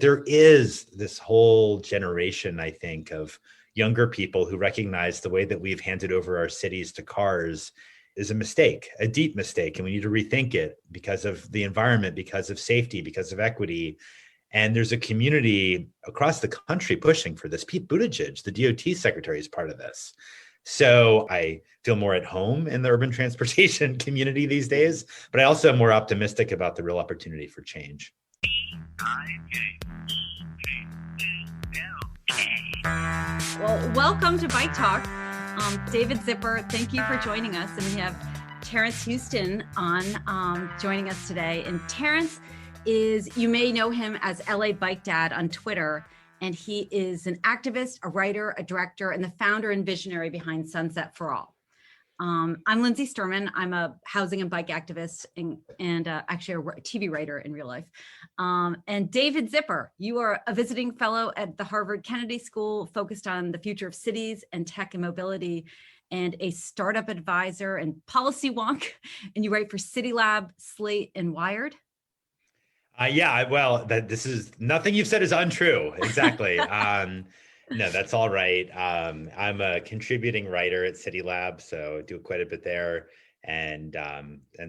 There is this whole generation, I think, of younger people who recognize the way that we've handed over our cities to cars is a mistake, a deep mistake. And we need to rethink it because of the environment, because of safety, because of equity. And there's a community across the country pushing for this. Pete Buttigieg, the DOT secretary, is part of this. So I feel more at home in the urban transportation community these days, but I also am more optimistic about the real opportunity for change. Well, welcome to Bike Talk. David Zipper, thank you for joining us. And we have Terrence Heuston on joining us today. And Terrence is, you may know him as LA Bike Dad on Twitter. And he is an activist, a writer, a director, and the founder and visionary behind Sunset for All. I'm Lindsay Sturman. I'm a housing and bike activist and actually a TV writer in real life. And David Zipper, you are a visiting fellow at the Harvard Kennedy School focused on the future of cities and tech and mobility, and a startup advisor and policy wonk. And you write for City Lab, Slate, and Wired. This is nothing you've said is untrue. Exactly. No, that's all right. I'm a contributing writer at City Lab, so do quite a bit there and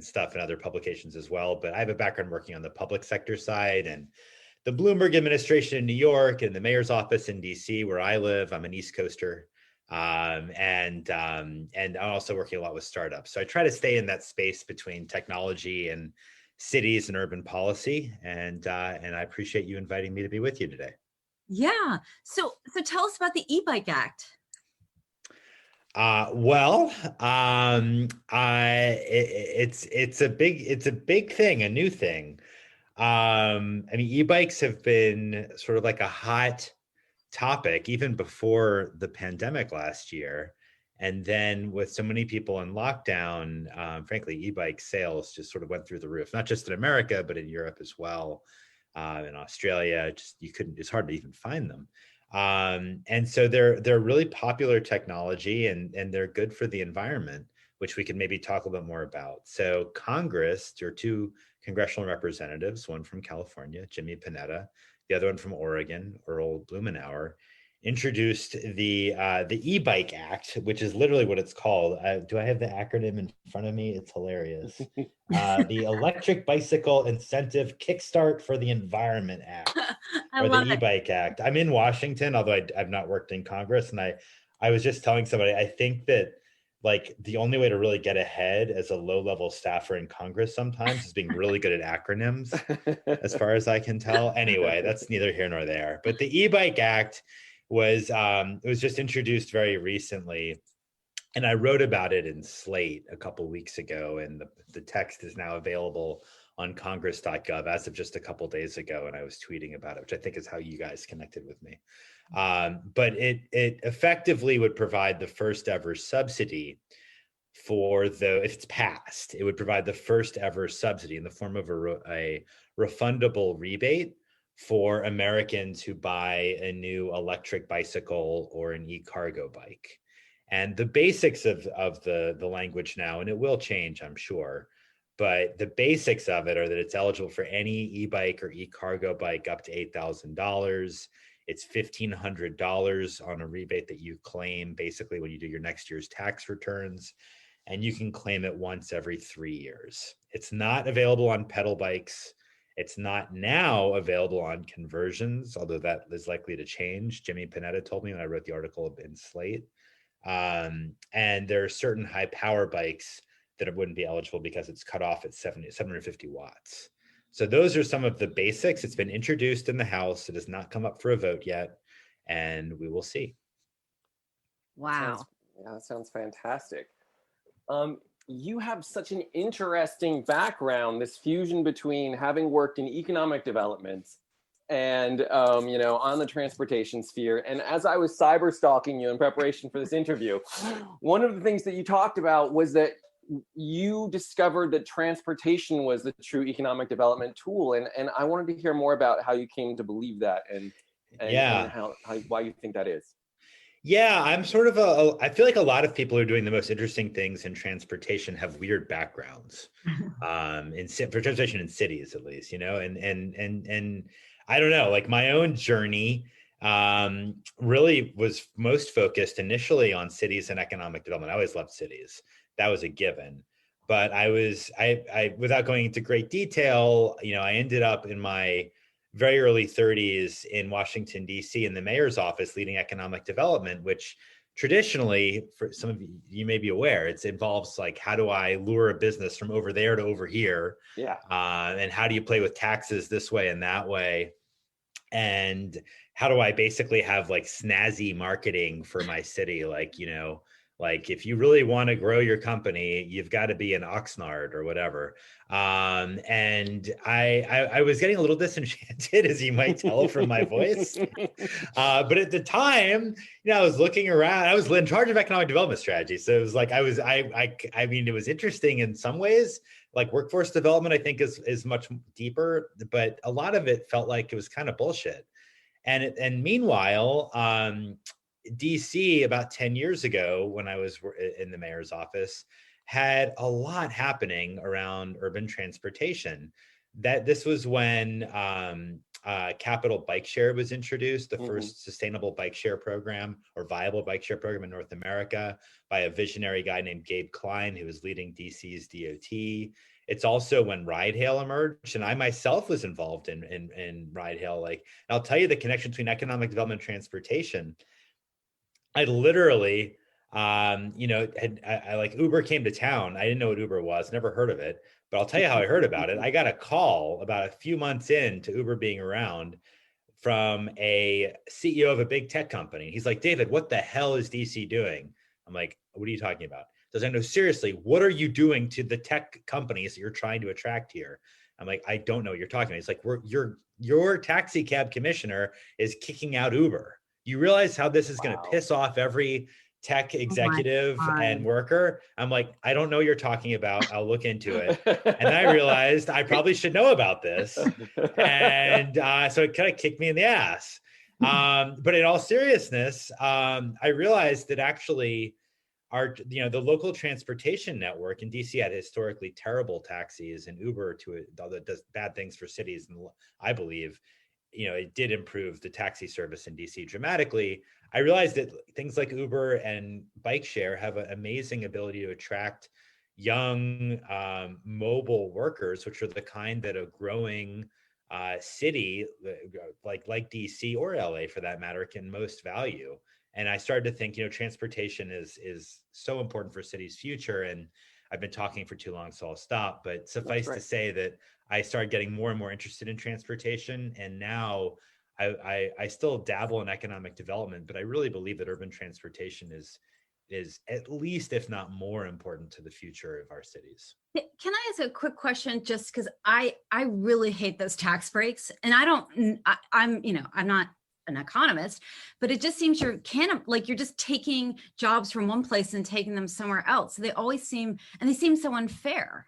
stuff in other publications as well. But I have a background working on the public sector side and the Bloomberg administration in New York and the mayor's office in DC, where I live. I'm an East Coaster. And I'm also working a lot with startups. So I try to stay in that space between technology and cities and urban policy. And I appreciate you inviting me to be with you today. Yeah. So tell us about the Ebike Act. It's a big thing, a new thing. E-bikes have been sort of like a hot topic even before the pandemic last year. And then with so many people in lockdown, frankly, e-bike sales just sort of went through the roof, not just in America, but in Europe as well. In Australia, it's hard to even find them. And so they're really popular technology and they're good for the environment, which we can maybe talk a little bit more about. So Congress, there are two congressional representatives, one from California, Jimmy Panetta, the other one from Oregon, Earl Blumenauer, introduced the Ebike Act, which is literally what it's called. Do I have the acronym in front of me? It's hilarious. The Electric Bicycle Incentive Kickstart for the Environment Act, or the Ebike Act. I'm in Washington, although I've not worked in Congress, and I was just telling somebody, I think that like the only way to really get ahead as a low-level staffer in Congress sometimes is being really good at acronyms, as far as I can tell. Anyway, that's neither here nor there. But the Ebike Act it was just introduced very recently, and I wrote about it in Slate a couple weeks ago, and the text is now available on congress.gov as of just a couple days ago, and I was tweeting about it, which I think is how you guys connected with me. But it effectively would provide the first ever subsidy if it's passed, it would provide the first ever subsidy in the form of a refundable rebate for Americans who buy a new electric bicycle or an e-cargo bike. And the basics of the language now, and it will change, I'm sure, but the basics of it are that it's eligible for any e-bike or e-cargo bike up to $8,000. It's $1,500 on a rebate that you claim basically when you do your next year's tax returns, and you can claim it once every 3 years. It's not available on pedal bikes. It's not now available on conversions, although that is likely to change. Jimmy Panetta told me when I wrote the article in Slate. And there are certain high power bikes that wouldn't be eligible because it's cut off at 750 watts. So those are some of the basics. It's been introduced in the House. It has not come up for a vote yet, and we will see. Wow. That sounds fantastic. You have such an interesting background, this fusion between having worked in economic development and, on the transportation sphere. And as I was cyber stalking you in preparation for this interview, one of the things that you talked about was that you discovered that transportation was the true economic development tool. And I wanted to hear more about how you came to believe that and why you think that is. Yeah, I'm sort of I feel like a lot of people who are doing the most interesting things in transportation have weird backgrounds, for transportation in cities at least, and I don't know, like my own journey really was most focused initially on cities and economic development. I always loved cities. That was a given. But I without going into great detail, I ended up in my very early 30s in Washington, D.C., in the mayor's office leading economic development, which traditionally, for some of you may be aware, it involves like, how do I lure a business from over there to over here? Yeah. And how do you play with taxes this way and that way? And how do I basically have like snazzy marketing for my city? Like, like if you really want to grow your company, you've got to be an Oxnard or whatever. And I was getting a little disenchanted, as you might tell from my voice. But at the time, I was looking around. I was in charge of economic development strategy, so it was like I mean, it was interesting in some ways. Like workforce development, I think is much deeper, but a lot of it felt like it was kind of bullshit. And meanwhile, DC about 10 years ago, when I was in the mayor's office, had a lot happening around urban transportation. That this was when Capital Bike Share was introduced, the first sustainable bike share program or viable bike share program in North America by a visionary guy named Gabe Klein, who was leading DC's DOT. It's also when ride hail emerged, and I myself was involved in ride hail. Like, I'll tell you the connection between economic development and transportation. I literally, I like Uber came to town. I didn't know what Uber was, never heard of it, but I'll tell you how I heard about it. I got a call about a few months into Uber being around from a CEO of a big tech company. He's like, David, what the hell is DC doing? I'm like, what are you talking about? Does I know, seriously, what are you doing to the tech companies that you're trying to attract here? I'm like, I don't know what you're talking about. He's like, your taxi cab commissioner is kicking out Uber. You realize how this is going to piss off every tech executive and worker? I'm like, I don't know what you're talking about. I'll look into it. And then I realized I probably should know about this. And so it kind of kicked me in the ass. But in all seriousness, I realized that actually the local transportation network in DC had historically terrible taxis, and Uber that does bad things for cities. And I believe, it did improve the taxi service in DC dramatically. I realized that things like Uber and bike share have an amazing ability to attract young mobile workers, which are the kind that a growing city like DC or LA for that matter can most value. And I started to think, transportation is so important for cities' future. And I've been talking for too long, so I'll stop. But suffice to say that I started getting more and more interested in transportation. And now I still dabble in economic development, but I really believe that urban transportation is at least, if not more important to the future of our cities. Can I ask a quick question? Just because I really hate those tax breaks, and I'm not an economist, but it just seems you're just taking jobs from one place and taking them somewhere else. So they always seem so unfair.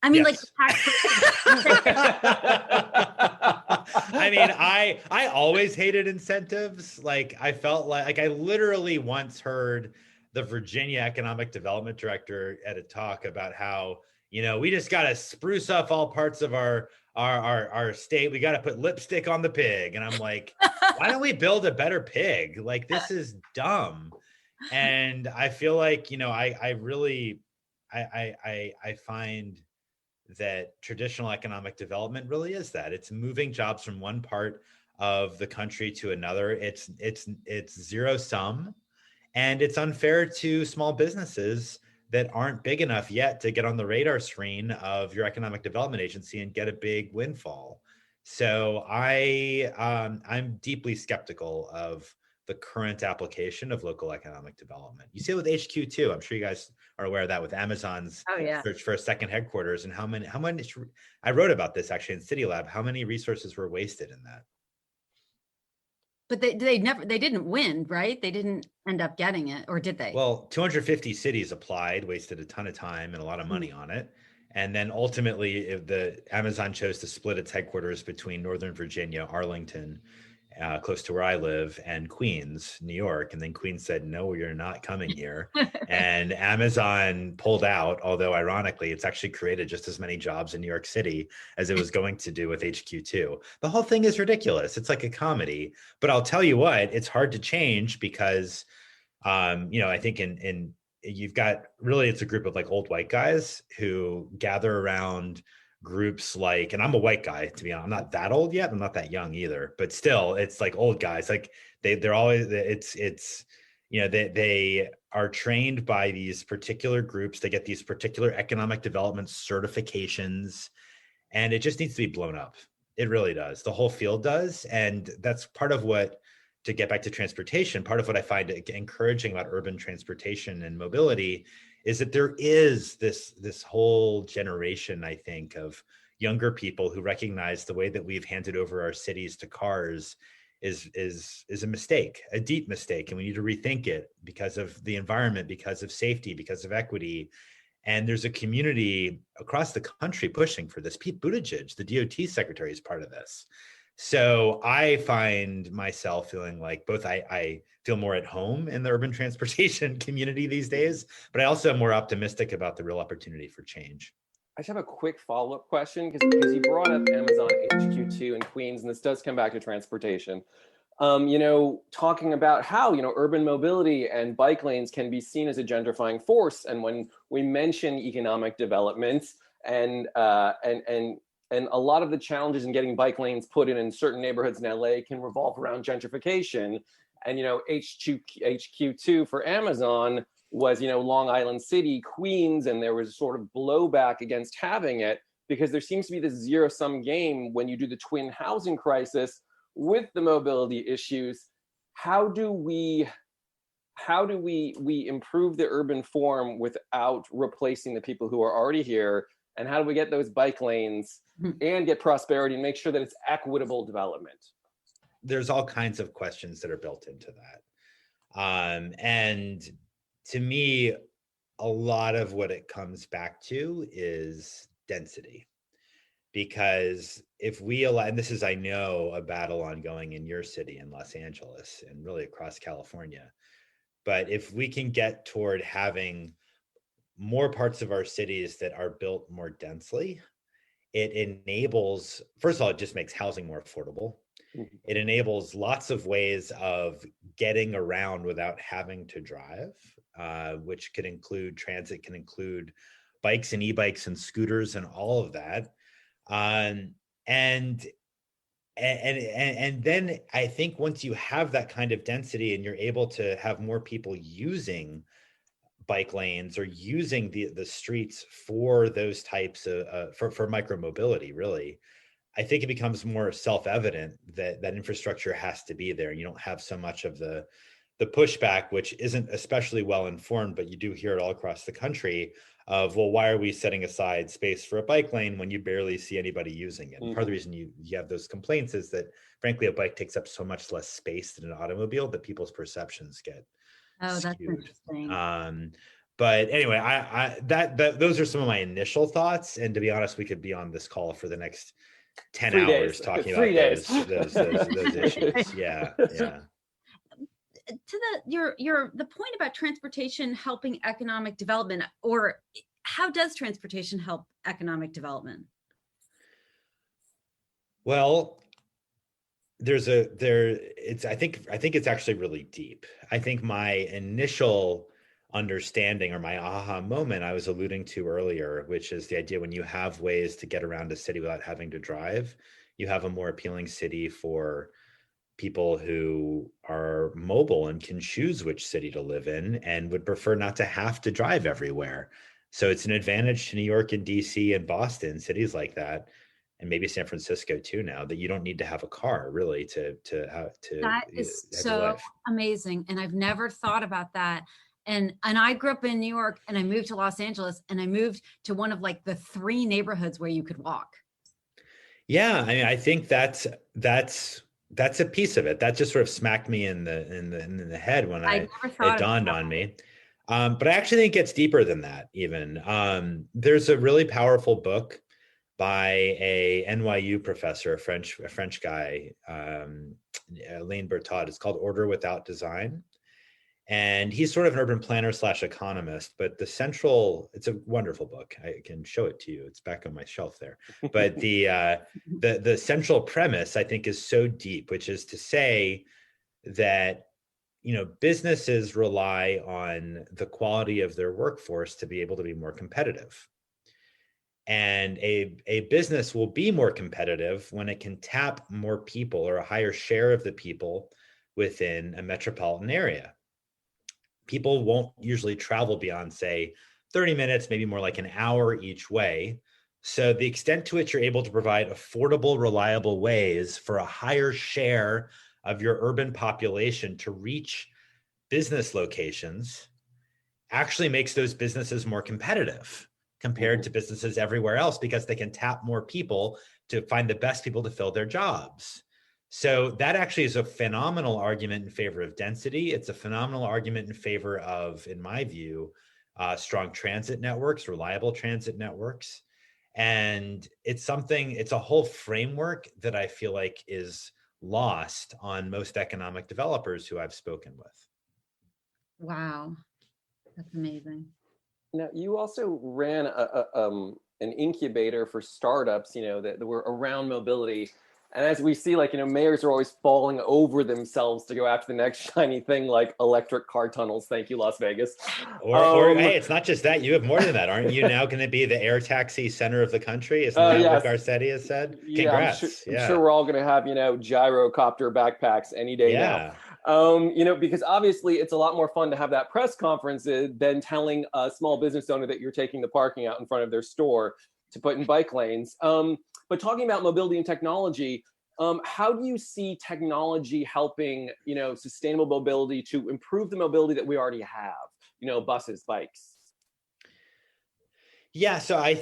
I mean, yes. Like I mean, I always hated incentives. Like I felt like I literally once heard the Virginia Economic Development Director at a talk about how, we just got to spruce up all parts of our state. We got to put lipstick on the pig. And I'm like, why don't we build a better pig? Like, this is dumb. And I feel like, I really find that traditional economic development really is that. It's moving jobs from one part of the country to another. It's zero sum, and it's unfair to small businesses that aren't big enough yet to get on the radar screen of your economic development agency and get a big windfall. So I'm deeply skeptical of the current application of local economic development. You see it with HQ too. I'm sure you guys are aware of that with Amazon's search for a second headquarters, and how many, I wrote about this actually in City Lab, how many resources were wasted in that. But they didn't win, right? They didn't end up getting it, or did they? Well, 250 cities applied, wasted a ton of time and a lot of money on it. And then ultimately, the Amazon chose to split its headquarters between Northern Virginia, Arlington, close to where I live, and Queens, New York. And then Queens said, no, you're not coming here. And Amazon pulled out, although ironically, it's actually created just as many jobs in New York City as it was going to do with HQ2. The whole thing is ridiculous. It's like a comedy. But I'll tell you what, it's hard to change because, I think you've got really, it's a group of like old white guys who gather around groups like, and I'm a white guy, to be honest, I'm not that old yet. I'm not that young either, but still it's like old guys. Like they're always, they are trained by these particular groups. They get these particular economic development certifications, and it just needs to be blown up. It really does. The whole field does. And that's part of what, to get back to transportation, part of what I find encouraging about urban transportation and mobility is that there is this whole generation, I think, of younger people who recognize the way that we've handed over our cities to cars is a mistake, a deep mistake, and we need to rethink it because of the environment, because of safety, because of equity. And there's a community across the country pushing for this. Pete Buttigieg, the DOT secretary, is part of this. So I find myself feeling like both I feel more at home in the urban transportation community these days, but I also am more optimistic about the real opportunity for change. I just have a quick follow-up question because you brought up Amazon HQ2 in Queens, and this does come back to transportation. Talking about how, urban mobility and bike lanes can be seen as a gentrifying force. And when we mention economic development and a lot of the challenges in getting bike lanes put in certain neighborhoods in LA can revolve around gentrification. And, HQ2 for Amazon was, Long Island City, Queens, and there was sort of blowback against having it because there seems to be this zero-sum game when you do the twin housing crisis with the mobility issues. How do we improve the urban form without replacing the people who are already here? And how do we get those bike lanes and get prosperity and make sure that it's equitable development? There's all kinds of questions that are built into that. And to me, a lot of what it comes back to is density. Because if we allow, and this is, I know, a battle ongoing in your city in Los Angeles and really across California, but if we can get toward having more parts of our cities that are built more densely, it enables, first of all, it just makes housing more affordable. Mm-hmm. It enables lots of ways of getting around without having to drive, which can include transit, can include bikes and e-bikes and scooters and all of that. And then I think once you have that kind of density and you're able to have more people using bike lanes or using the streets for those types of for micromobility, really, I think it becomes more self-evident that infrastructure has to be there. You don't have so much of the pushback, which isn't especially well informed, but you do hear it all across the country of, well, why are we setting aside space for a bike lane when you barely see anybody using it? Mm-hmm. Part of the reason you have those complaints is that, frankly, a bike takes up so much less space than an automobile that people's perceptions get skewed. That's interesting. But anyway, I those are some of my initial thoughts. And to be honest, we could be on this call for the next 10 hours talking about those issues. Yeah. To the point about transportation helping economic development, or how does transportation help economic development? Well, I think it's actually really deep. I think my initial understanding, or my aha moment I was alluding to earlier, which is the idea when you have ways to get around a city without having to drive, you have a more appealing city for people who are mobile and can choose which city to live in and would prefer not to have to drive everywhere. So it's an advantage to New York and DC and Boston, cities like that, and maybe San Francisco too now, that you don't need to have a car really to that is so amazing. And I've never thought about that. And I grew up in New York and I moved to Los Angeles and I moved to one of like the 3 neighborhoods where you could walk. Yeah. I mean, I think that's a piece of it. That just sort of smacked me in the head when it dawned on me. But I actually think it gets deeper than that even. There's a really powerful book by a NYU professor, a French guy, Lane Bertot. It's called Order Without Design. And he's sort of an urban planner / economist, but it's a wonderful book. I can show it to you. It's back on my shelf there. But the central premise, I think, is so deep, which is to say that, businesses rely on the quality of their workforce to be able to be more competitive. And a business will be more competitive when it can tap more people or a higher share of the people within a metropolitan area. People won't usually travel beyond, say, 30 minutes, maybe more like an hour each way. So the extent to which you're able to provide affordable, reliable ways for a higher share of your urban population to reach business locations actually makes those businesses more competitive compared to businesses everywhere else, because they can tap more people to find the best people to fill their jobs. So that actually is a phenomenal argument in favor of density. It's a phenomenal argument in favor of, in my view, strong transit networks, reliable transit networks. And it's a whole framework that I feel like is lost on most economic developers who I've spoken with. Wow, that's amazing. Now, you also ran an incubator for startups, that were around mobility. And as we see, mayors are always falling over themselves to go after the next shiny thing, like electric car tunnels. Thank you, Las Vegas. Or hey, it's not just that. You have more than that. Aren't you now going to be the air taxi center of the country? Isn't that yes. what Garcetti has said? Yeah, Congrats. I'm sure we're all going to have, gyrocopter backpacks any day now. Because obviously it's a lot more fun to have that press conference than telling a small business owner that you're taking the parking out in front of their store to put in bike lanes. But talking about mobility and technology, how do you see technology helping, sustainable mobility to improve the mobility that we already have, buses, bikes? Yeah, so I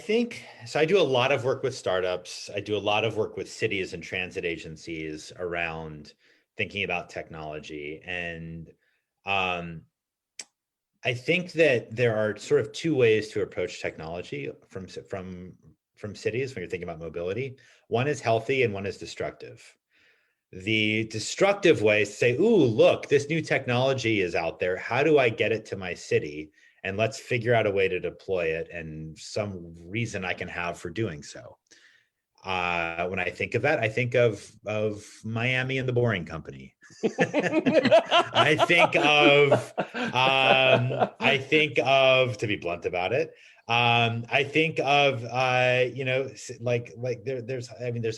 do a lot of work with startups. I do a lot of work with cities and transit agencies around thinking about technology. And I think that there are sort of two ways to approach technology from cities when you're thinking about mobility. One is healthy and one is destructive. The destructive way is to say, ooh, look, this new technology is out there. How do I get it to my city? And let's figure out a way to deploy it and some reason I can have for doing so. When I think of that, I think of Miami and the Boring Company. I think of, to be blunt about it, I think of, there's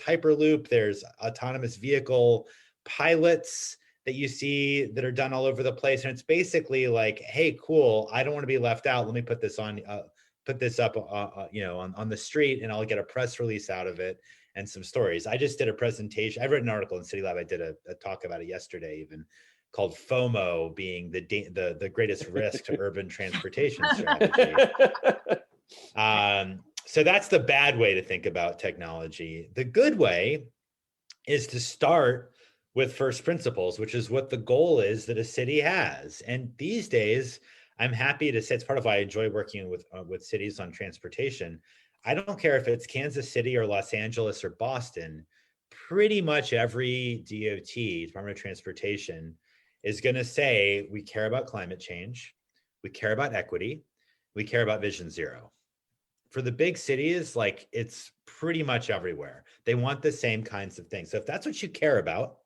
Hyperloop, there's autonomous vehicle pilots that you see that are done all over the place. And it's basically like, hey, cool, I don't want to be left out. Let me put this up, on the street, and I'll get a press release out of it and some stories. I just did a presentation. I've written an article in City Lab. I did a talk about it yesterday, even, called FOMO being the greatest risk to urban transportation strategy. So that's the bad way to think about technology. The good way is to start with first principles, which is what the goal is that a city has. And these days, I'm happy to say, it's part of why I enjoy working with cities on transportation. I don't care if it's Kansas City or Los Angeles or Boston, pretty much every DOT, Department of Transportation, is going to say, we care about climate change, we care about equity, we care about Vision Zero. For the big cities, it's pretty much everywhere. They want the same kinds of things. So if that's what you care about,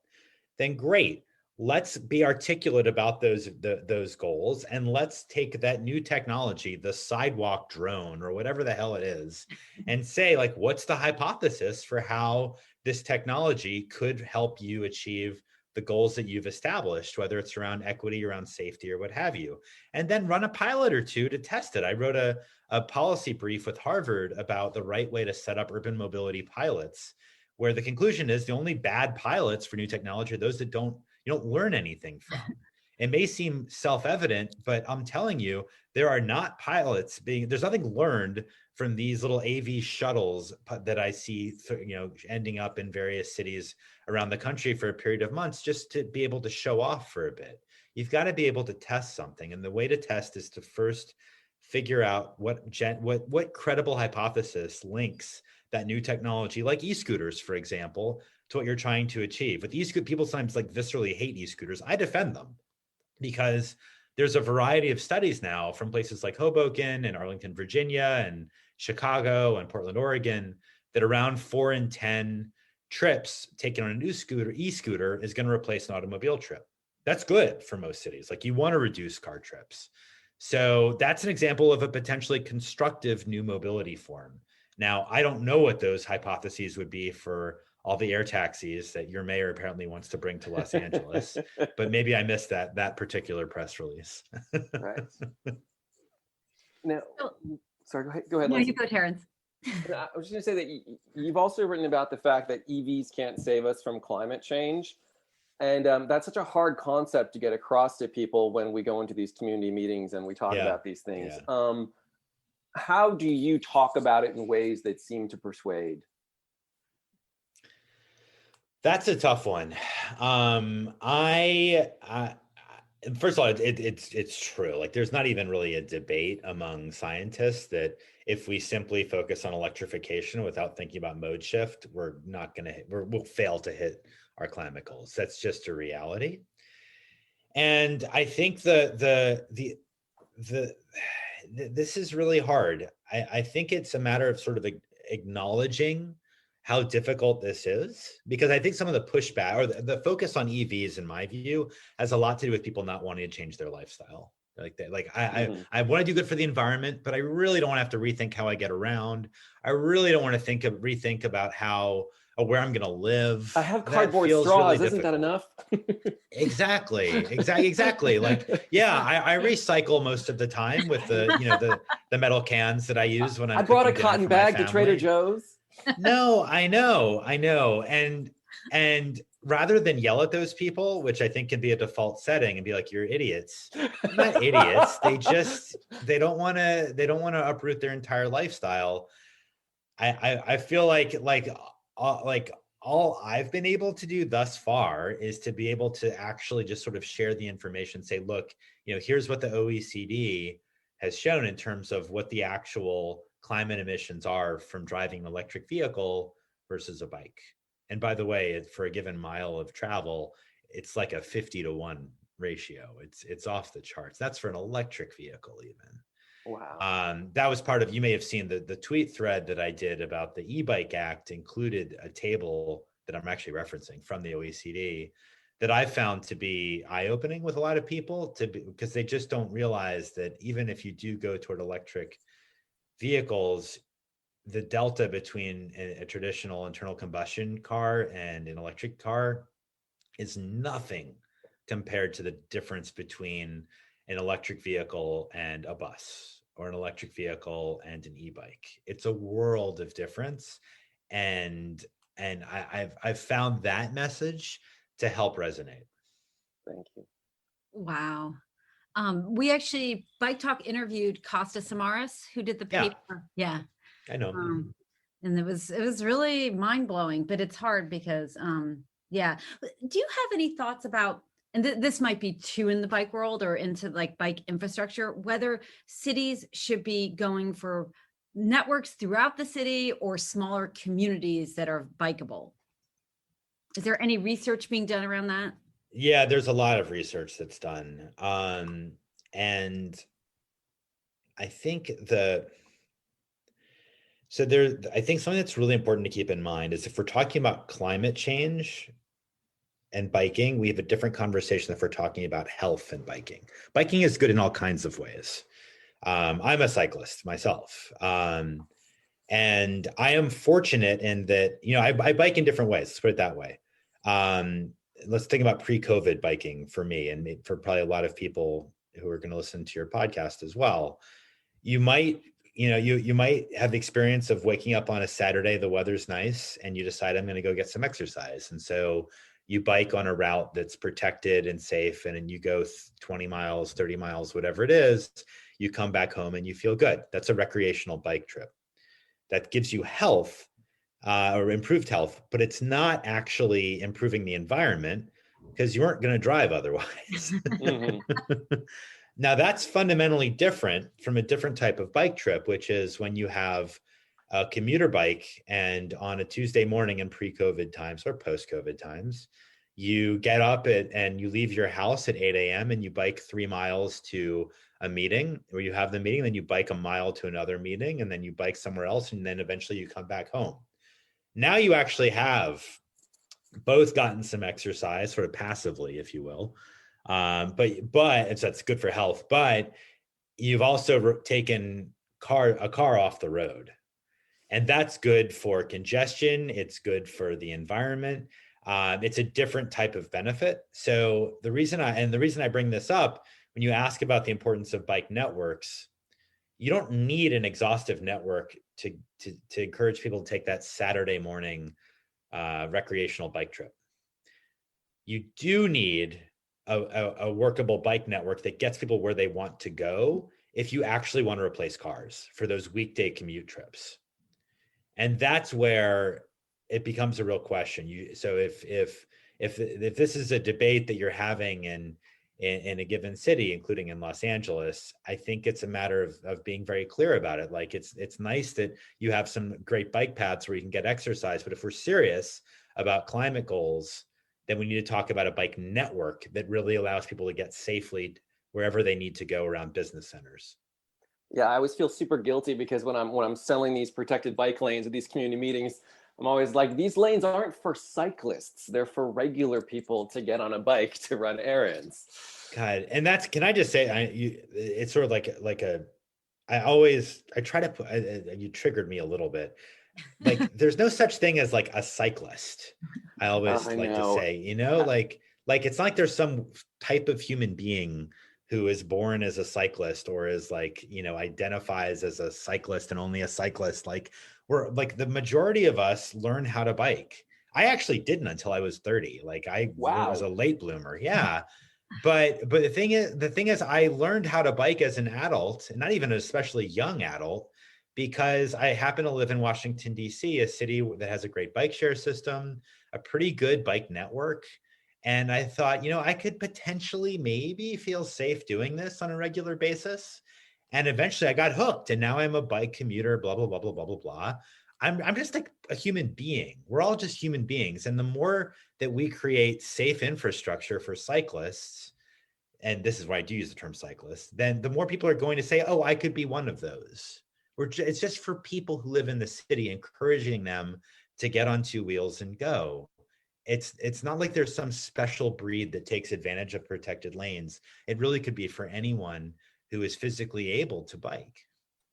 then great. Let's be articulate about those goals, and let's take that new technology, the sidewalk drone or whatever the hell it is, and say, what's the hypothesis for how this technology could help you achieve the goals that you've established, whether it's around equity, around safety, or what have you, and then run a pilot or two to test it. I wrote a policy brief with Harvard about the right way to set up urban mobility pilots, where the conclusion is the only bad pilots for new technology are those that you don't learn anything from. It may seem self-evident, but I'm telling you, there are not pilots there's nothing learned from these little AV shuttles that I see, ending up in various cities around the country for a period of months, just to be able to show off for a bit. You've got to be able to test something. And the way to test is to first figure out what credible hypothesis links that new technology, like e-scooters, for example, to what you're trying to achieve. With e-scooters, people sometimes like viscerally hate e-scooters. I defend them because there's a variety of studies now from places like Hoboken and Arlington, Virginia, and Chicago and Portland, Oregon, that around 4 in 10 trips taken on an e-scooter is going to replace an automobile trip. That's good for most cities. Like, you want to reduce car trips. So that's an example of a potentially constructive new mobility form. Now, I don't know what those hypotheses would be for all the air taxis that your mayor apparently wants to bring to Los Angeles, but maybe I missed that particular press release. Right. Now, sorry, go ahead. No, Lindsay. you go, Terrence. I was just going to say that you've also written about the fact that EVs can't save us from climate change. And that's such a hard concept to get across to people when we go into these community meetings and we talk about these things. Yeah. How do you talk about it in ways that seem to persuade? That's a tough one. First of all, it's true. Like, there's not even really a debate among scientists that if we simply focus on electrification without thinking about mode shift, we'll fail to hit our climate goals. That's just a reality. And I think this is really hard. I think it's a matter of sort of acknowledging how difficult this is, because I think some of the pushback or the focus on EVs, in my view, has a lot to do with people not wanting to change their lifestyle. I want to do good for the environment, but I really don't want to have to rethink how I get around. I really don't want to rethink about where I'm going to live. I have cardboard straws. Really isn't that enough? Exactly. Like, yeah, I recycle most of the time with the metal cans that I use when I brought a cotton bag to Trader Joe's. No, I know. And rather than yell at those people, which I think can be a default setting, and be like, you're idiots. They're not idiots. They don't want to uproot their entire lifestyle. I feel like all I've been able to do thus far is to be able to actually just sort of share the information, say, look, here's what the OECD has shown in terms of what the actual climate emissions are from driving an electric vehicle versus a bike. And by the way, for a given mile of travel, it's like a 50-to-1 ratio. It's off the charts. That's for an electric vehicle even. Wow. That was part of, you may have seen the tweet thread that I did about the Ebike Act included a table that I'm actually referencing from the OECD that I found to be eye-opening with a lot of people, because they just don't realize that even if you do go toward electric vehicles, the delta between a traditional internal combustion car and an electric car is nothing compared to the difference between an electric vehicle and a bus, or an electric vehicle and an e-bike. It's a world of difference. And I've found that message to help resonate. Thank you. Wow. We actually, Bike Talk interviewed Costa Samaras, who did the paper. Yeah. I know. And it was really mind blowing, but it's hard because, do you have any thoughts about, and this might be too in the bike world or into like bike infrastructure, whether cities should be going for networks throughout the city or smaller communities that are bikeable? Is there any research being done around that? Yeah, there's a lot of research that's done. And I think I think something that's really important to keep in mind is if we're talking about climate change and biking, we have a different conversation if we're talking about health and biking. Biking is good in all kinds of ways. I'm a cyclist myself. And I am fortunate in that, I bike in different ways. Let's put it that way. Let's think about pre-COVID biking for me, and for probably a lot of people who are going to listen to your podcast as well. You might have the experience of waking up on a Saturday, the weather's nice, and you decide I'm going to go get some exercise. And so you bike on a route that's protected and safe, and then you go 20 miles, 30 miles, whatever it is, you come back home and you feel good. That's a recreational bike trip. That gives you health, or improved health, but it's not actually improving the environment because you aren't going to drive otherwise. Mm-hmm. Now that's fundamentally different from a different type of bike trip, which is when you have a commuter bike, and on a Tuesday morning in pre-COVID times or post-COVID times, you get up and you leave your house at 8 a.m. and you bike 3 miles to a meeting where you have the meeting, then you bike a mile to another meeting, and then you bike somewhere else, and then eventually you come back home. Now you actually have both gotten some exercise, sort of passively, if you will. But so that's good for health, but you've also taken a car off the road. And that's good for congestion. It's good for the environment. It's a different type of benefit. So the reason I bring this up, when you ask about the importance of bike networks, you don't need an exhaustive network to encourage people to take that Saturday morning recreational bike trip. You do need a workable bike network that gets people where they want to go if you actually want to replace cars for those weekday commute trips. And that's where it becomes a real question. So if this is a debate that you're having in a given city, including in Los Angeles, I think it's a matter of being very clear about it. Like it's nice that you have some great bike paths where you can get exercise, but if we're serious about climate goals, then we need to talk about a bike network that really allows people to get safely wherever they need to go around business centers. Yeah, I always feel super guilty because when I'm selling these protected bike lanes at these community meetings, I'm always like, these lanes aren't for cyclists. They're for regular people to get on a bike to run errands. God, and can I just say, it's sort of like I try to put, you triggered me a little bit. Like there's no such thing as like a cyclist. I always like to say, like it's not like there's some type of human being who is born as a cyclist or is like, identifies as a cyclist and only a cyclist. Like we're like the majority of us learn how to bike. I actually didn't until I was 30. Like I was a late bloomer. Yeah. But the thing is I learned how to bike as an adult, and not even an especially young adult, because I happen to live in Washington, D.C., a city that has a great bike share system, a pretty good bike network. And I thought, I could potentially maybe feel safe doing this on a regular basis. And eventually I got hooked, and now I'm a bike commuter, blah, blah, blah, blah, blah, blah, blah. I'm just like a human being. We're all just human beings. And the more that we create safe infrastructure for cyclists, and this is why I do use the term cyclist, then the more people are going to say, oh, I could be one of those. It's just for people who live in the city, encouraging them to get on two wheels and go. It's not like there's some special breed that takes advantage of protected lanes. It really could be for anyone who is physically able to bike.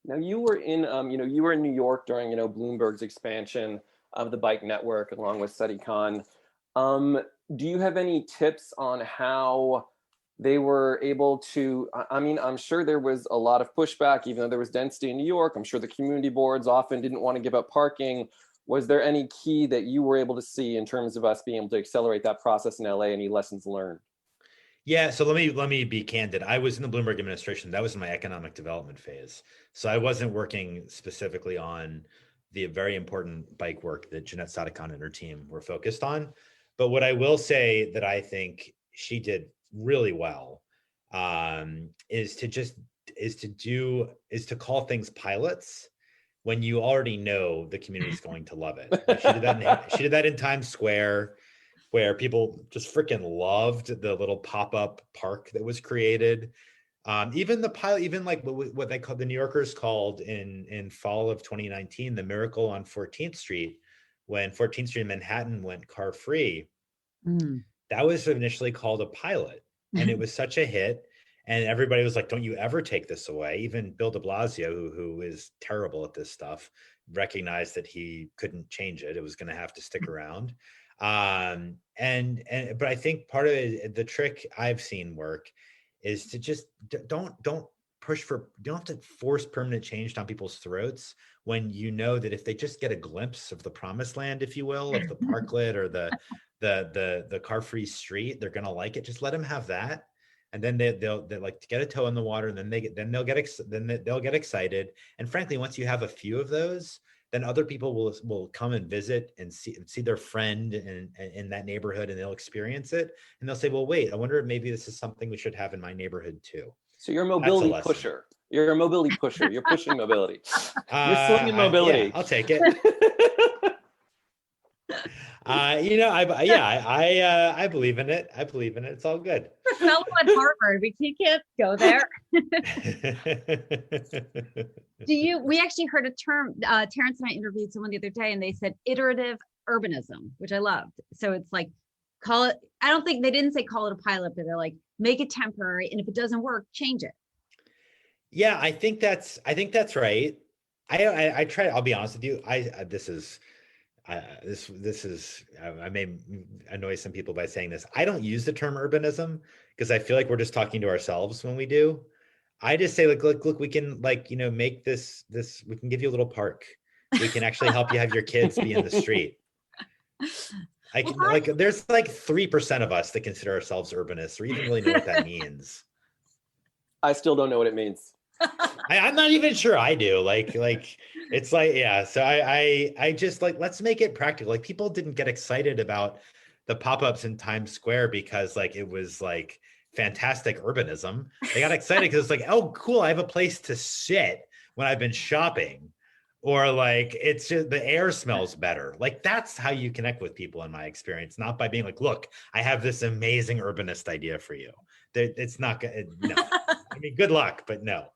Now you were in, you were in New York during, Bloomberg's expansion of the bike network along with StudyCon. Do you have any tips on how they were able to, I'm sure there was a lot of pushback, even though there was density in New York. I'm sure the community boards often didn't want to give up parking. Was there any key that you were able to see in terms of us being able to accelerate that process in LA? Any lessons learned? Yeah, so let me be candid. I was in the Bloomberg administration. That was in my economic development phase. So I wasn't working specifically on the very important bike work that Jeanette Sadekhan and her team were focused on. But what I will say that I think she did really well is to call things pilots when you already know the community is going to love it. Like she did that in Times Square, where people just freaking loved the little pop-up park that was created. Even the pilot, even like what they called, the New Yorkers called in fall of 2019, the miracle on 14th Street, when 14th Street in Manhattan went car free. That was initially called a pilot, and it was such a hit. And everybody was like, don't you ever take this away. Even Bill de Blasio, who is terrible at this stuff, recognized that he couldn't change it. It was going to have to stick around. But I think part of it, the trick I've seen work is to just don't push for, you don't have to force permanent change down people's throats when you know that if they just get a glimpse of the promised land, if you will, of the parklet or the car-free street, they're going to like it. Just let them have that. And then they'll like to get a toe in the water, and then they'll get excited. And frankly, once you have a few of those, then other people will come and visit and see their friend in that neighborhood, and they'll experience it. And they'll say, well, wait, I wonder if maybe this is something we should have in my neighborhood too. So you're a That's a mobility lesson. pusher. You're a mobility pusher. You're pushing mobility. You're slinging mobility. Yeah, I'll take it. I believe in it. I believe in it. It's all good. You're a fellow at Harvard. We can't go there. We actually heard a term, Terrence and I interviewed someone the other day and they said iterative urbanism, which I loved. So it's like, they didn't say call it a pilot, but they're like, make it temporary. And if it doesn't work, change it. Yeah, I think that's right. I try, I'll be honest with you. I may annoy some people by saying this. I don't use the term urbanism because I feel like we're just talking to ourselves when we do. I just say, like, look, we can, like, make this, we can give you a little park. We can actually help you have your kids be in the street. There's like 3% of us that consider ourselves urbanists or even really know what that means. I still don't know what it means. I'm not even sure I do. It's like, yeah. So I just like, let's make it practical. Like, people didn't get excited about the pop-ups in Times Square because like it was like fantastic urbanism. They got excited because it's like, oh, cool, I have a place to sit when I've been shopping. Or like, it's just the air smells better. Like, that's how you connect with people in my experience, not by being like, look, I have this amazing urbanist idea for you. It's not good. No, I mean, good luck, but no.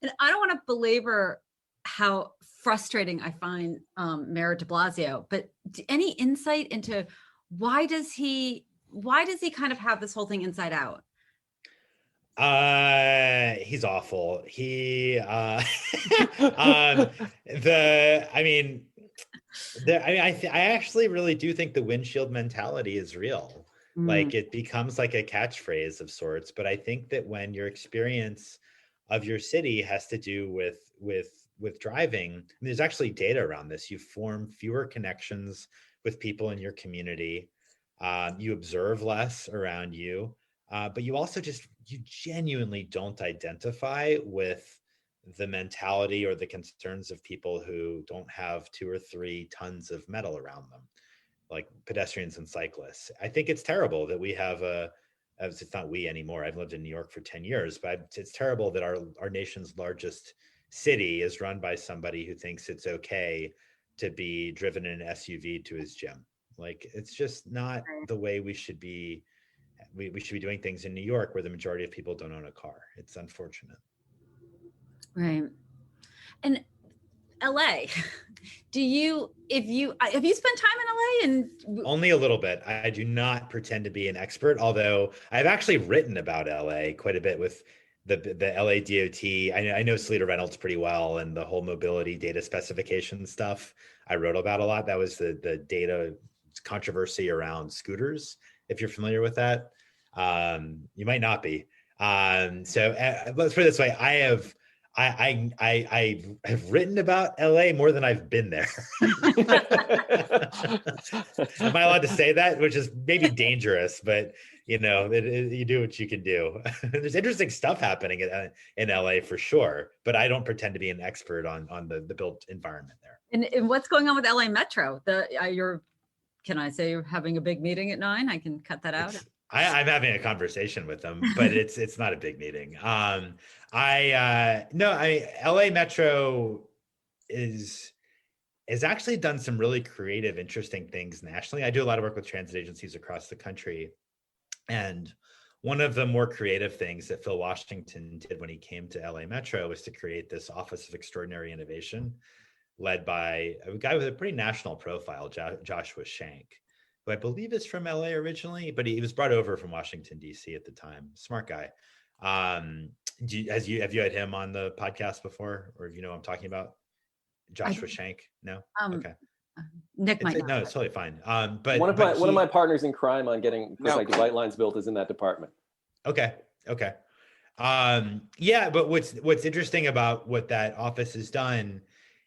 And I don't want to belabor how frustrating I find Mayor de Blasio, but any insight into why does he kind of have this whole thing inside out? He's awful. I actually really do think the windshield mentality is real. Like, it becomes like a catchphrase of sorts, but I think that when your experience of your city has to do with driving, there's actually data around this. You form fewer connections with people in your community. You observe less around you. But you also you genuinely don't identify with the mentality or the concerns of people who don't have 2 or 3 tons of metal around them, like pedestrians and cyclists. I think it's terrible that we have it's not we anymore. I've lived in New York for 10 years, but it's terrible that our nation's largest city is run by somebody who thinks it's okay to be driven in an SUV to his gym. Like, it's just not the way we should be. We should be doing things in New York, where the majority of people don't own a car. It's unfortunate. Right. And LA, have you spent time in LA? And only a little bit. I do not pretend to be an expert, although I've actually written about LA quite a bit with the LA DOT. I know Seleta Reynolds pretty well, and the whole mobility data specification stuff I wrote about a lot. That was the data controversy around scooters, if you're familiar with that. You might not be. So let's put it this way. I have written about LA more than I've been there. Am I allowed to say that? Which is maybe dangerous, but you do what you can do. There's interesting stuff happening in LA for sure, but I don't pretend to be an expert on the built environment there. And what's going on with LA Metro? Can I say you're having a big meeting at 9? I can cut that out. I'm having a conversation with them, but it's not a big meeting. LA Metro has actually done some really creative, interesting things nationally. I do a lot of work with transit agencies across the country. And one of the more creative things that Phil Washington did when he came to LA Metro was to create this Office of Extraordinary Innovation, led by a guy with a pretty national profile, Joshua Shank, who I believe is from LA originally, but he was brought over from Washington, D.C. at the time. Smart guy. Have you had him on the podcast before, or you know what I'm talking about? Joshua Shank? No? Okay. Nick might not. No, it's totally fine. But one of my partners in crime on getting white lines built is in that department. Okay. Yeah, but what's interesting about what that office has done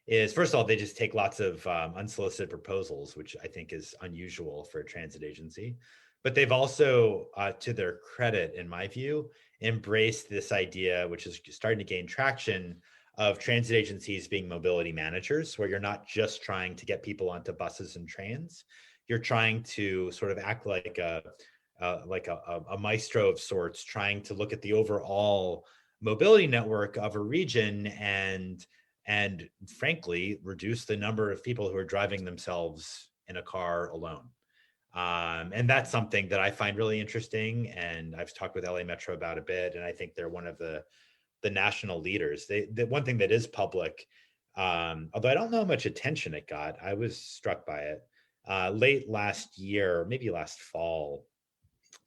is, first of all, they just take lots of unsolicited proposals, which I think is unusual for a transit agency. But they've also, to their credit, in my view, embraced this idea, which is starting to gain traction, of transit agencies being mobility managers, where you're not just trying to get people onto buses and trains. You're trying to sort of act like a maestro of sorts, trying to look at the overall mobility network of a region and frankly reduce the number of people who are driving themselves in a car alone. And that's something that I find really interesting, and I've talked with LA Metro about a bit, and I think they're one of the national leaders. The one thing that is public, although I don't know how much attention it got, I was struck by it. Late last year, maybe last fall,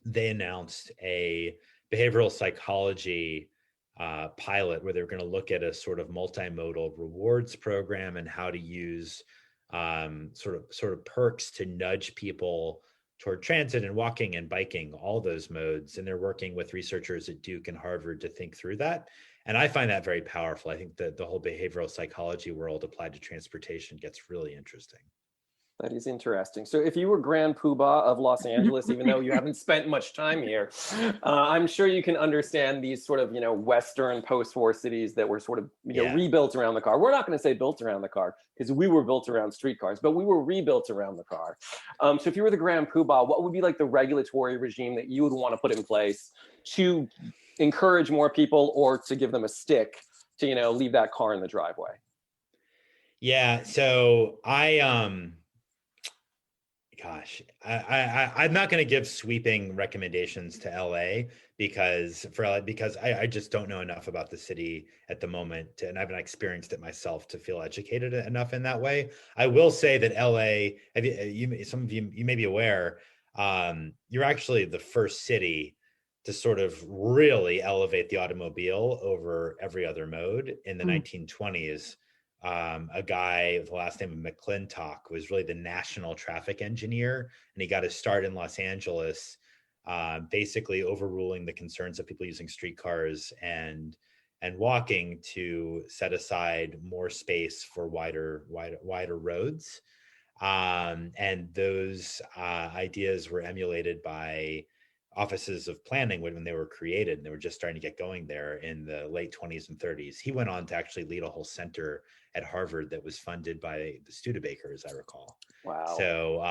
they announced a behavioral psychology pilot where they were going to look at a sort of multimodal rewards program and how to use sort of perks to nudge people toward transit and walking and biking, all those modes. And they're working with researchers at Duke and Harvard to think through that. And I find that very powerful. I think that the whole behavioral psychology world applied to transportation gets really interesting. That is interesting. So if you were Grand Poobah of Los Angeles, even though you haven't spent much time here, I'm sure you can understand these sort of, Western post-war cities that were sort of, rebuilt around the car. We're not going to say built around the car because we were built around streetcars, but we were rebuilt around the car. So if you were the Grand Poobah, what would be like the regulatory regime that you would want to put in place to encourage more people or to give them a stick to, leave that car in the driveway? Yeah. So I'm not going to give sweeping recommendations to LA because I just don't know enough about the city at the moment, and I haven't experienced it myself to feel educated enough in that way. I will say that LA, some of you may be aware, you're actually the first city to sort of really elevate the automobile over every other mode. In the 1920s. A guy with the last name of McClintock was really the national traffic engineer, and he got his start in Los Angeles, basically overruling the concerns of people using streetcars and walking to set aside more space for wider roads. And those ideas were emulated by offices of planning when they were created, and they were just starting to get going there in the late 20s and 30s. He went on to actually lead a whole center at Harvard that was funded by the Studebaker, as I recall. Wow. So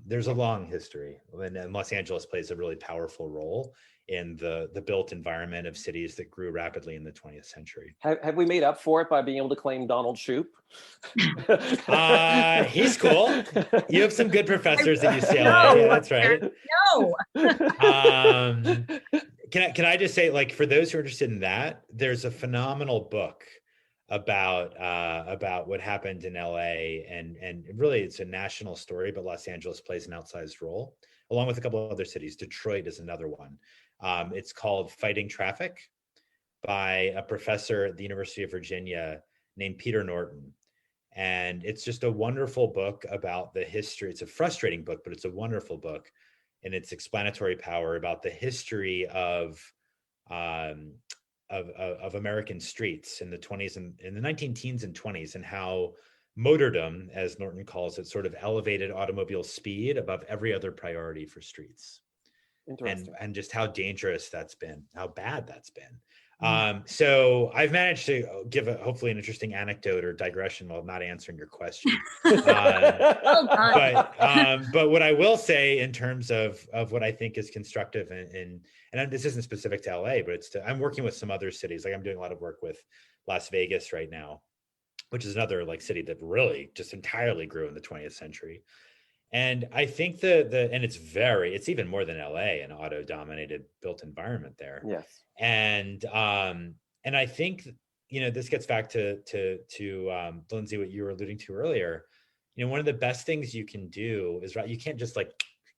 there's a long history, and Los Angeles plays a really powerful role in the built environment of cities that grew rapidly in the 20th century. Have we made up for it by being able to claim Donald Shoup? He's cool. You have some good professors at UCLA. Yeah, that's right. No. Can I just say, like, for those who are interested in that, there's a phenomenal book about what happened in LA, and really it's a national story, but Los Angeles plays an outsized role, along with a couple of other cities. Detroit is another one. It's called Fighting Traffic by a professor at the University of Virginia named Peter Norton. And it's just a wonderful book about the history. It's a frustrating book, but it's a wonderful book in its explanatory power about the history of American streets in the 20s and in the 19 teens and 20s, and how motordom, as Norton calls it, sort of elevated automobile speed above every other priority for streets. And just how dangerous that's been, how bad that's been. So I've managed to give hopefully an interesting anecdote or digression while not answering your question. But what I will say in terms of what I think is constructive, and this isn't specific to LA, but I'm working with some other cities. Like I'm doing a lot of work with Las Vegas right now, which is another like city that really just entirely grew in the 20th century. And I think and it's even more than LA, an auto-dominated built environment there. Yes. And I think, this gets back to Lindsay, what you were alluding to earlier. One of the best things you can do is, right, you can't just like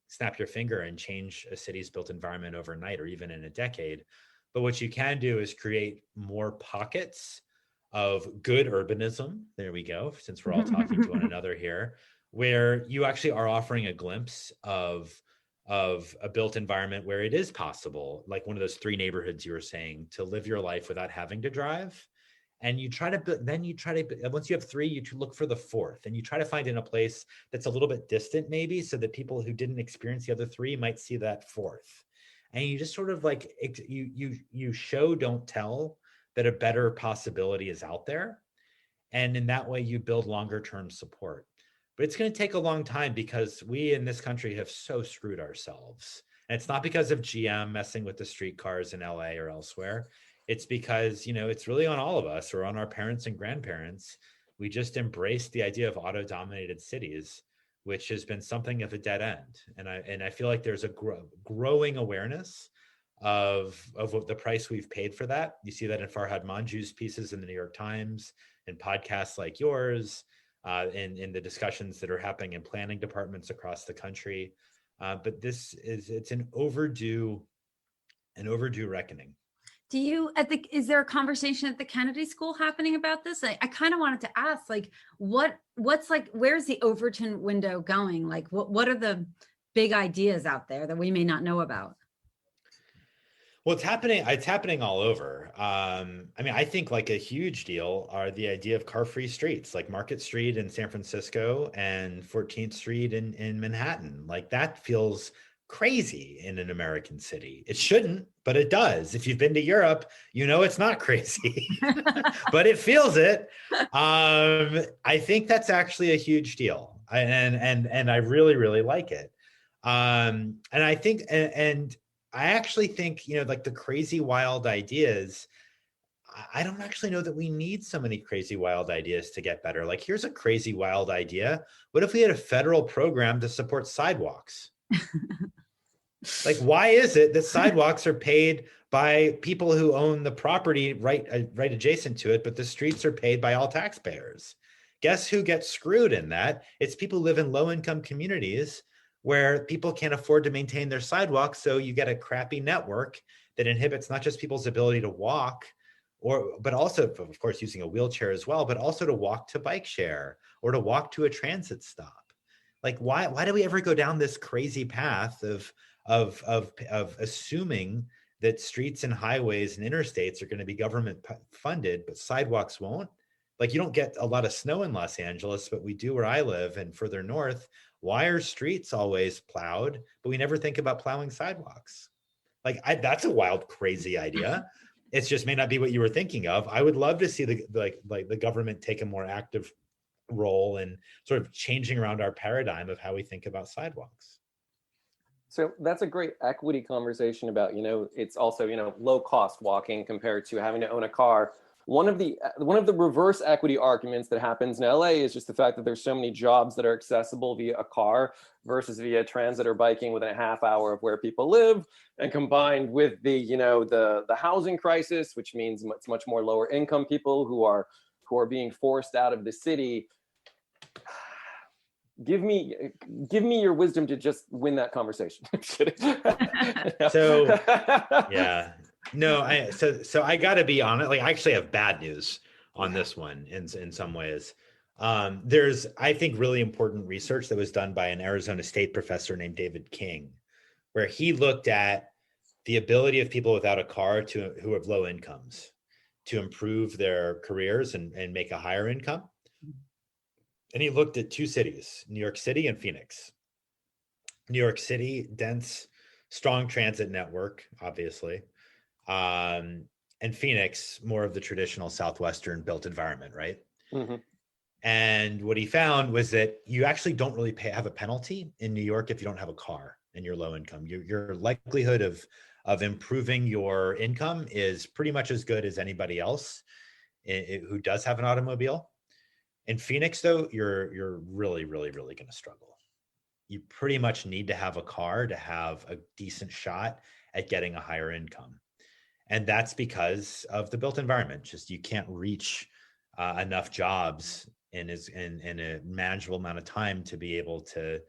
snap your finger and change a city's built environment overnight or even in a decade. But what you can do is create more pockets of good urbanism. There we go, since we're all talking to one another here, where you actually are offering a glimpse of a built environment where it is possible, like one of those 3 neighborhoods you were saying, to live your life without having to drive. And once you have 3, you look for the 4th, and you try to find in a place that's a little bit distant, maybe, so that people who didn't experience the other 3 might see that 4th. And you just sort of like, you show, don't tell, that a better possibility is out there. And in that way, you build longer term support. But it's going to take a long time because we in this country have so screwed ourselves. And it's not because of GM messing with the streetcars in LA or elsewhere. It's because, it's really on all of us or on our parents and grandparents. We just embraced the idea of auto-dominated cities, which has been something of a dead end. And I feel like there's a growing awareness of what the price we've paid for that. You see that in Farhad Manjoo's pieces in the New York Times and podcasts like yours, in the discussions that are happening in planning departments across the country. But it's an overdue reckoning. Is there a conversation at the Kennedy School happening about this? I kind of wanted to ask, like, what's like, where's the Overton window going? Like, what are the big ideas out there that we may not know about? Well, it's happening all over. I think like a huge deal are the idea of car-free streets, like Market Street in San Francisco and 14th Street in Manhattan. Like, that feels crazy in an American city. It shouldn't, but it does. If you've been to Europe, it's not crazy, but it feels it. I think that's actually a huge deal. And I really, really like it. And I think, and I actually think, like the crazy wild ideas, I don't actually know that we need so many crazy wild ideas to get better. Like, here's a crazy wild idea. What if we had a federal program to support sidewalks? Like, why is it that sidewalks are paid by people who own the property right adjacent to it, but the streets are paid by all taxpayers? Guess who gets screwed in that? It's people who live in low-income communities where people can't afford to maintain their sidewalks, so you get a crappy network that inhibits not just people's ability to walk, but also, of course, using a wheelchair as well, but also to walk to bike share or to walk to a transit stop. Like, why do we ever go down this crazy path of assuming that streets and highways and interstates are going to be government funded, but sidewalks won't? Like, you don't get a lot of snow in Los Angeles, but we do where I live and further north. Why are streets always plowed, but we never think about plowing sidewalks? Like, that's a wild, crazy idea. It just may not be what you were thinking of. I would love to see the government take a more active role in sort of changing around our paradigm of how we think about sidewalks. So that's a great equity conversation about, it's also, low cost walking compared to having to own a car. One of the reverse equity arguments that happens in LA is just the fact that there's so many jobs that are accessible via a car versus via transit or biking within a half hour of where people live, and combined with the the housing crisis, which means it's much more lower income people who are being forced out of the city. Give me your wisdom to just win that conversation. So yeah. No, so I got to be honest. Like, I actually have bad news on this one in some ways. There's, I think, really important research that was done by an Arizona State professor named David King, where he looked at the ability of people without a car who have low incomes to improve their careers and make a higher income. And he looked at two cities, New York City and Phoenix. New York City, dense, strong transit network, obviously. And Phoenix, more of the traditional Southwestern built environment, right? Mm-hmm. And what he found was that you actually don't really have a penalty in New York if you don't have a car and you're low income. Your likelihood of improving your income is pretty much as good as anybody else who does have an automobile. In Phoenix, though, you're really, really, really going to struggle. You pretty much need to have a car to have a decent shot at getting a higher income. And that's because of the built environment. Just, you can't reach enough jobs in a manageable amount of time to be able to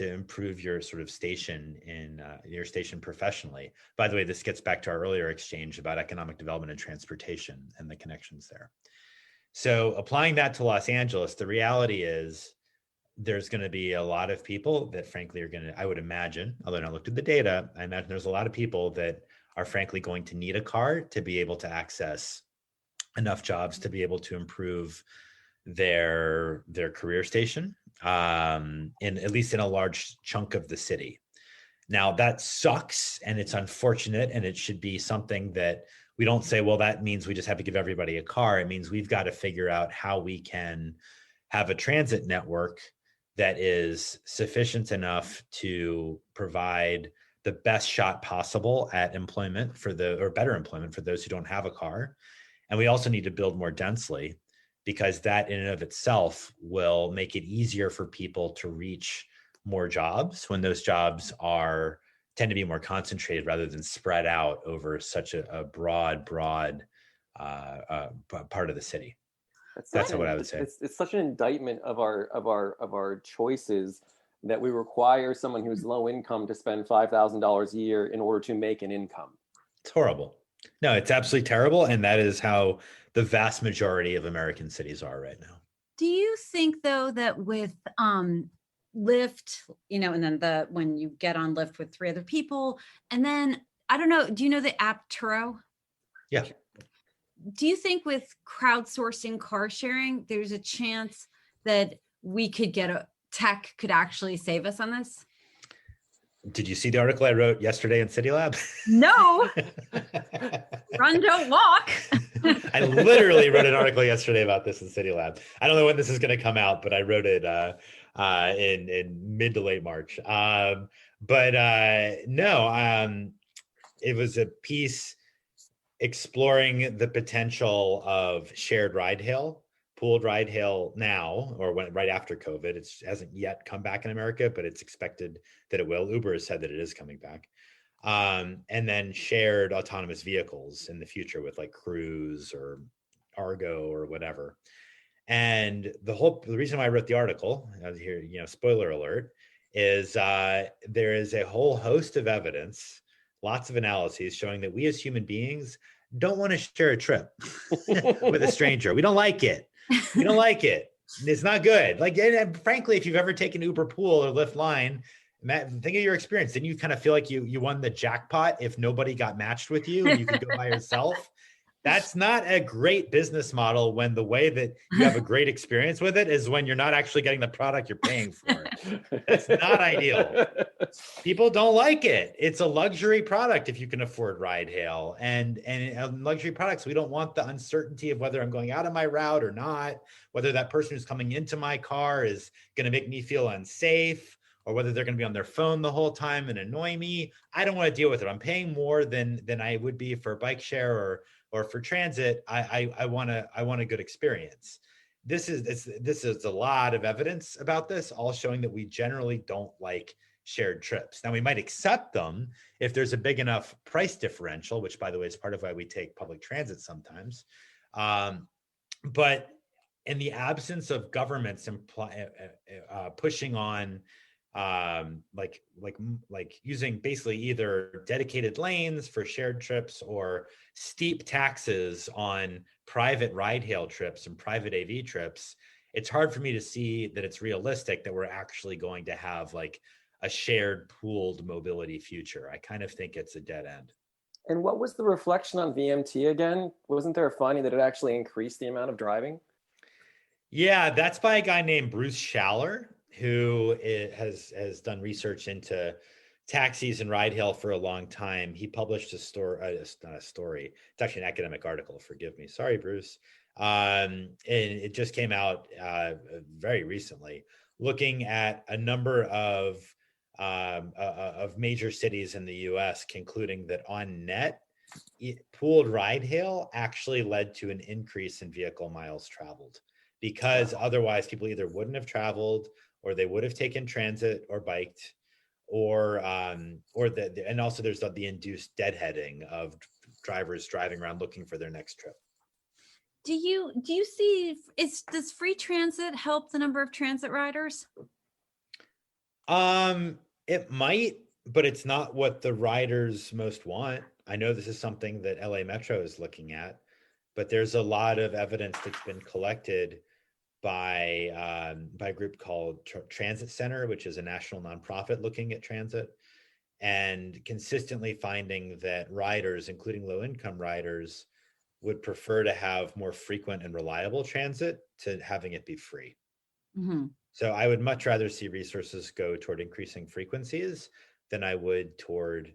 improve your sort of station your station professionally. By the way, this gets back to our earlier exchange about economic development and transportation and the connections there. So applying that to Los Angeles, the reality is there's going to be a lot of people that frankly are going to, I would imagine, although I not looked at the data, I imagine there's a lot of people that are frankly going to need a car to be able to access enough jobs to be able to improve their career station, at least in a large chunk of the city. Now, that sucks and it's unfortunate, and it should be something that we don't say, well, that means we just have to give everybody a car. It means we've got to figure out how we can have a transit network that is sufficient enough to provide the best shot possible at employment or better employment for those who don't have a car. And we also need to build more densely, because that in and of itself will make it easier for people to reach more jobs when those jobs tend to be more concentrated rather than spread out over such a broad part of the city. That's what I would say. It's such an indictment of our choices that we require someone who's low income to spend $5,000 a year in order to make an income. It's horrible. No, it's absolutely terrible. And that is how the vast majority of American cities are right now. Do you think, though, that with Lyft, and then when you get on Lyft with 3 other people, and then, I don't know, do you know the app Turo? Yeah. Do you think with crowdsourcing car sharing, there's a chance that we could tech could actually save us on this? Did you see the article I wrote yesterday in City Lab? No. Run, don't walk. I literally wrote an article yesterday about this in City Lab. I don't know when this is going to come out, but I wrote it in mid to late March. No, it was a piece exploring the potential of shared ride hail, pooled ride hail now, or right after COVID. It hasn't yet come back in America, but it's expected that it will. Uber has said that it is coming back. And then shared autonomous vehicles in the future with like Cruise or Argo or whatever. And the reason why I wrote the article here, spoiler alert, is there is a whole host of evidence, lots of analyses showing that we as human beings don't want to share a trip with a stranger. We don't like it. We don't like it. It's not good. And frankly, if you've ever taken Uber Pool or Lyft Line, Matt, think of your experience. Didn't you kind of feel like you won the jackpot if nobody got matched with you and you could go by yourself? That's not a great business model when the way that you have a great experience with it is when you're not actually getting the product you're paying for. That's not ideal. People don't like it. It's a luxury product if you can afford ride hail. And in luxury products, we don't want the uncertainty of whether I'm going out of my route or not, whether that person who's coming into my car is going to make me feel unsafe, or whether they're going to be on their phone the whole time and annoy me. I don't want to deal with it. I'm paying more than I would be for bike share or for transit. I want a good experience. This is a lot of evidence about this, all showing that we generally don't like shared trips. Now, we might accept them if there's a big enough price differential, which, by the way, is part of why we take public transit sometimes. But in the absence of governments pushing on like using basically either dedicated lanes for shared trips or steep taxes on private ride hail trips and private AV trips, it's hard for me to see that it's realistic that we're actually going to have like a shared pooled mobility future. I kind of think it's a dead end. And what was the reflection on VMT again? Wasn't there a finding that it actually increased the amount of driving? Yeah, that's by a guy named Bruce Schaller, who has done research into taxis and ride hail for a long time. He published a story, not a story, it's actually an academic article, forgive me. Sorry, Bruce. And it just came out very recently, looking at a number of major cities in the US, concluding that on net, pooled ride hail actually led to an increase in vehicle miles traveled, because otherwise people either wouldn't have traveled, or they would have taken transit or biked, and also there's the induced deadheading of drivers driving around looking for their next trip. Do you see, does free transit help the number of transit riders? It might, but it's not what the riders most want. I know this is something that LA Metro is looking at, but there's a lot of evidence that's been collected by a group called Transit Center, which is a national nonprofit looking at transit, and consistently finding that riders, including low-income riders, would prefer to have more frequent and reliable transit to having it be free. Mm-hmm. So I would much rather see resources go toward increasing frequencies than I would toward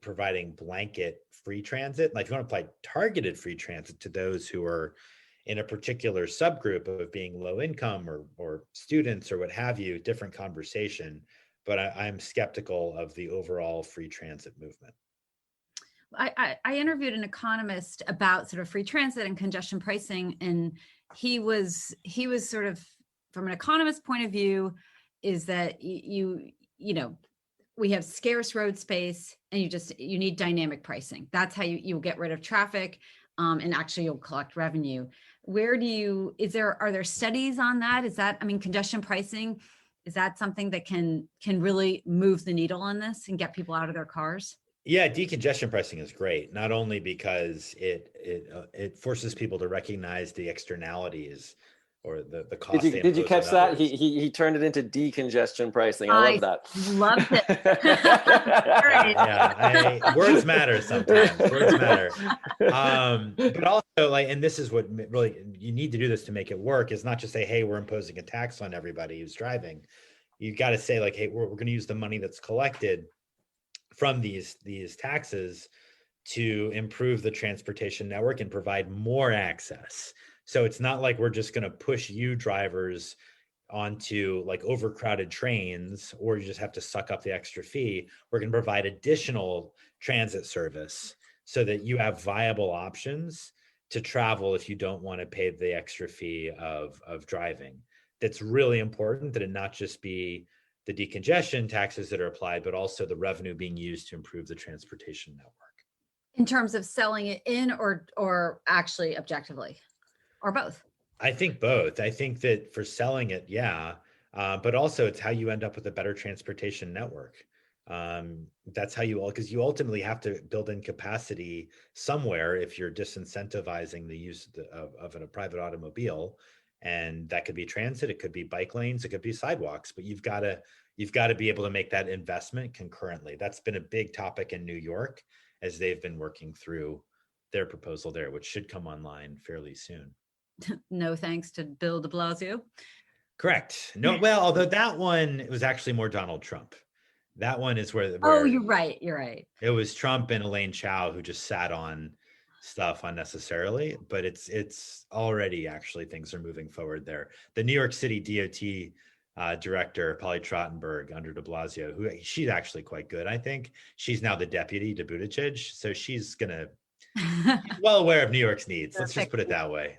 providing blanket free transit. Like if you want to apply targeted free transit to those who are in a particular subgroup of being low income or students or what have you, different conversation. but I'm skeptical of the overall free transit movement. I interviewed an economist about sort of free transit and congestion pricing, and he was sort of, from an economist point of view, is that you know, we have scarce road space, and you need dynamic pricing. That's how you'll get rid of traffic, and actually you'll collect revenue. Are there studies on that? Is that, I mean, congestion pricing, is that something that can really move the needle on this and get people out of their cars? Yeah, decongestion pricing is great, not only because it forces people to recognize the externalities or the cost. Did you catch that? He turned it into decongestion pricing. I love that. Loved it. Yeah, words matter sometimes. Words matter. But also, like, and this is what really you need to do this to make it work, is not just say, hey, we're imposing a tax on everybody who's driving. You've got to say, like, hey, we're going to use the money that's collected from these taxes to improve the transportation network and provide more access. So it's not like we're just going to push you drivers onto like overcrowded trains, or you just have to suck up the extra fee. We're going to provide additional transit service so that you have viable options to travel if you don't want to pay the extra fee of driving. That's really important, that it not just be the decongestion taxes that are applied, but also the revenue being used to improve the transportation network. In terms of selling it in, or actually objectively, or both? I think both. I think that for selling it, yeah, but also it's how you end up with a better transportation network. That's how because you ultimately have to build in capacity somewhere if you're disincentivizing the use of a private automobile. And that could be transit, it could be bike lanes, it could be sidewalks, but you've got to be able to make that investment concurrently. That's been a big topic in New York as they've been working through their proposal there, which should come online fairly soon. No thanks to Bill de Blasio. Correct. No, well, although that one, it was actually more Donald Trump. That one is where oh, you're right. It was Trump and Elaine Chao who just sat on stuff unnecessarily, but it's already, actually, things are moving forward there. The New York City DOT director, Polly Trottenberg, under de Blasio, she's actually quite good. I think she's now the deputy to Buttigieg, so she's well aware of New York's needs. Let's just put it that way.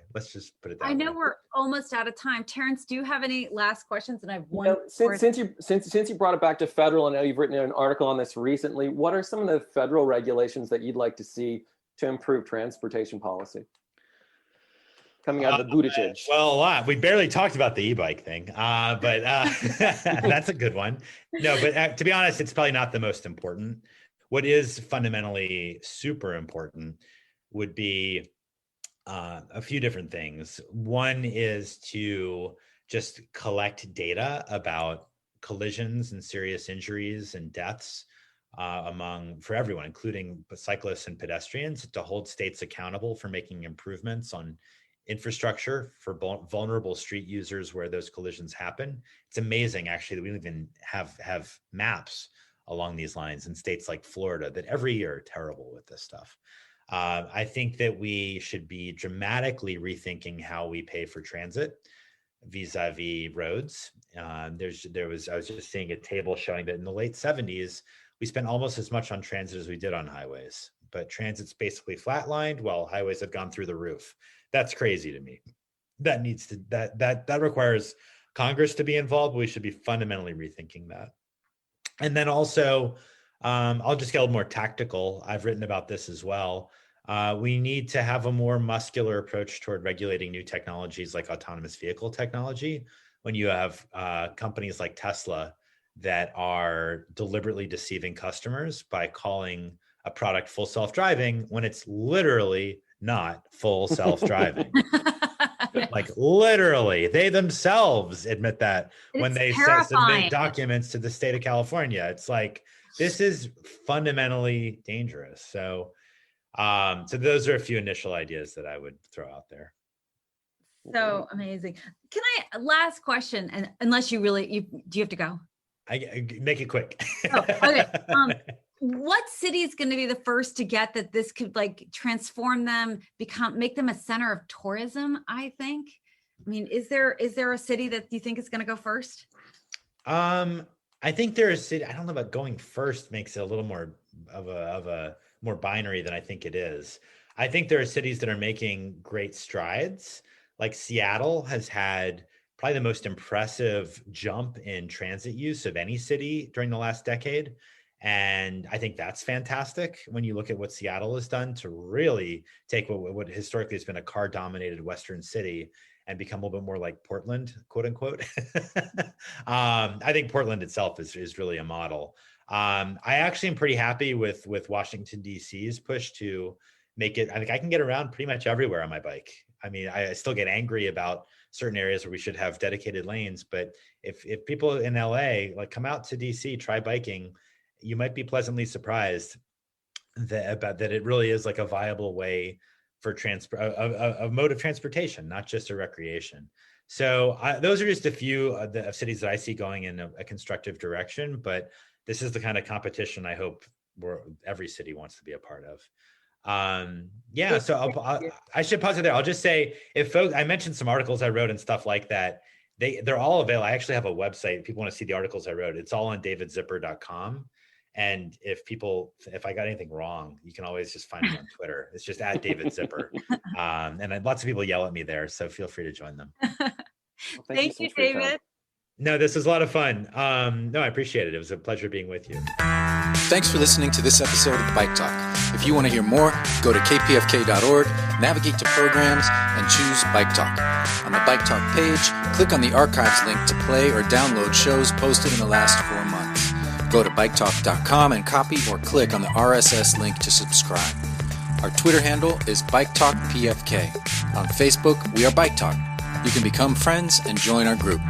I know we're almost out of time. Terrence, do you have any last questions? And I have one. Since you brought it back to federal, and I know you've written an article on this recently, what are some of the federal regulations that you'd like to see to improve transportation policy coming out of the Buttigieg? Well, a lot. We barely talked about the e-bike thing, but that's a good one. No, but to be honest, it's probably not the most important. What is fundamentally super important would be a few different things. One is to just collect data about collisions and serious injuries and deaths for everyone, including cyclists and pedestrians, to hold states accountable for making improvements on infrastructure for vulnerable street users where those collisions happen. It's amazing, actually, that we don't even have maps along these lines in states like Florida that every year are terrible with this stuff. I think that we should be dramatically rethinking how we pay for transit vis-a-vis roads. I was just seeing a table showing that in the late 70s, we spent almost as much on transit as we did on highways, but transit's basically flatlined while highways have gone through the roof. That's crazy to me. That requires Congress to be involved. We should be fundamentally rethinking that. And then also, I'll just get a little more tactical. I've written about this as well. We need to have a more muscular approach toward regulating new technologies like autonomous vehicle technology. When you have companies like Tesla that are deliberately deceiving customers by calling a product full self-driving when it's literally not full self-driving. Like literally, they themselves admit that when they submit documents to the state of California. It's like, this is fundamentally dangerous. So those are a few initial ideas that I would throw out there. So amazing. Last question, and unless you do you have to go? I make it quick. Oh, okay. What city is going to be the first to get that this could like transform them, make them a center of tourism? I think. I mean, is there a city that you think is going to go first? I think there is city. I don't know about going first makes it a little more of a more binary than I think it is. I think there are cities that are making great strides. Like Seattle has had probably the most impressive jump in transit use of any city during the last decade. And I think that's fantastic when you look at what Seattle has done to really take what historically has been a car dominated Western city and become a little bit more like Portland, quote unquote. I think Portland itself is really a model. I actually am pretty happy with Washington, D.C.'s push to make it. I think I can get around pretty much everywhere on my bike. I mean, I still get angry about certain areas where we should have dedicated lanes, but if people in LA like come out to DC, try biking, you might be pleasantly surprised that it really is like a viable way for a mode of transportation, not just a recreation. So those are just a few of cities that I see going in a constructive direction, but this is the kind of competition I hope every city wants to be a part of. So I should pause it there. I'll just say, if folks, I mentioned some articles I wrote and stuff like that, they're all available. I actually have a website. If people want to see the articles I wrote, it's all on davidzipper.com. And if I got anything wrong, you can always just find me on Twitter. It's just at David Zipper. And lots of people yell at me there, so feel free to join them. Well, thank you, David. No, this was a lot of fun. No, I appreciate it. It was a pleasure being with you. Thanks for listening to this episode of Bike Talk. If you want to hear more, go to kpfk.org, navigate to programs, and choose Bike Talk. On the Bike Talk page, click on the archives link to play or download shows posted in the last 4 months. Go to biketalk.com and copy or click on the RSS link to subscribe. Our Twitter handle is BikeTalkPFK. On Facebook, we are Bike Talk. You can become friends and join our group.